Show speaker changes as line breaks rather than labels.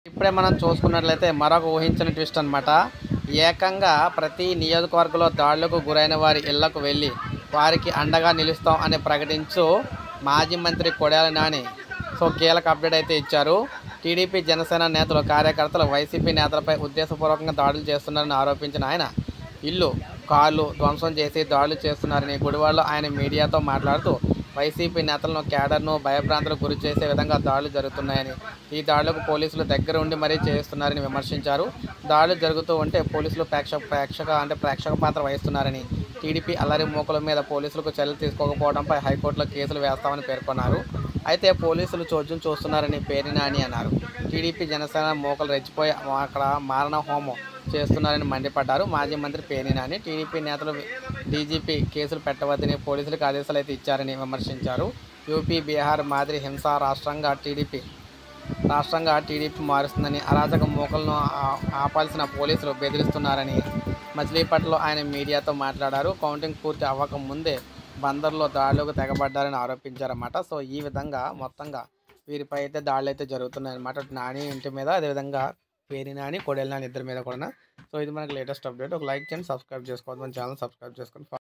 ఇప్పుడే మనం చూసుకున్నట్లయితే మరొక ఊహించని ట్విస్ట్ అనమాట. ఏకంగా ప్రతి నియోజకవర్గంలో దాడులకు గురైన వారి ఇళ్లకు వెళ్ళి వారికి అండగా నిలుస్తాం అని ప్రకటించు మాజీ మంత్రి కొడాలి నాని కీలక అప్డేట్ అయితే ఇచ్చారు. టీడీపీ జనసేన నేతలు కార్యకర్తలు వైసీపీ నేతలపై ఉద్దేశపూర్వకంగా దాడులు చేస్తున్నారని ఆరోపించిన ఆయన ఇల్లు కార్లు ధ్వంసం చేసి దాడులు చేస్తున్నారని గుడివాడలో ఆయన మీడియాతో మాట్లాడుతూ వైసీపీ నేతలను క్యాడర్ను భయభ్రాంతులకు గురి చేసే విధంగా దాడులు జరుగుతున్నాయని, ఈ దాడులకు పోలీసులు దగ్గర ఉండి మరీ చేస్తున్నారని విమర్శించారు. దాడులు జరుగుతూ ఉంటే పోలీసులు ప్రేక్షక పాత్ర వహిస్తున్నారని, టీడీపీ అల్లరి మూకల మీద పోలీసులకు చర్యలు తీసుకోకపోవడంపై హైకోర్టులో కేసులు వేస్తామని పేర్కొన్నారు. అయితే పోలీసులు చోద్యం చూస్తున్నారని పేర్ని నాని అన్నారు. టీడీపీ జనసేన మూకలు రెచ్చిపోయి అక్కడ మారణ హోమం చేస్తున్నారని మండిపడ్డారు. మాజీ మంత్రి పేర్ని నాని టీడీపీ నేతలు డీజీపీ కేసులు పెట్టవద్దని పోలీసులకు ఆదేశాలు అయితే ఇచ్చారని విమర్శించారు. యూపీ, బీహార్ మాదిరి హింస రాష్ట్రంగా టీడీపీ మారుస్తుందని, అరాచక మూకలను ఆపాల్సిన పోలీసులు బెదిరిస్తున్నారని మచిలీపట్నంలో ఆయన మీడియాతో మాట్లాడారు. కౌంటింగ్ పూర్తి అవ్వక ముందే బందర్లో దాడులకు తెగబడ్డారని ఆరోపించారన్నమాట. ఈ విధంగా మొత్తంగా వీరిపై అయితే దాడులు అయితే జరుగుతున్నాయన్నమాట. నాని ఇంటి మీద, అదేవిధంగా పేర్ని నాని, కొడాలి నాని ఇద్దరి మీద కూడా. ఇది మనకి లేటెస్ట్ అప్డేట్. ఒక లైక్ చేయండి, సబ్స్క్రైబ్ చేసుకోవద్దు, మన ఛానల్ సబ్స్క్రైబ్ చేసుకోండి.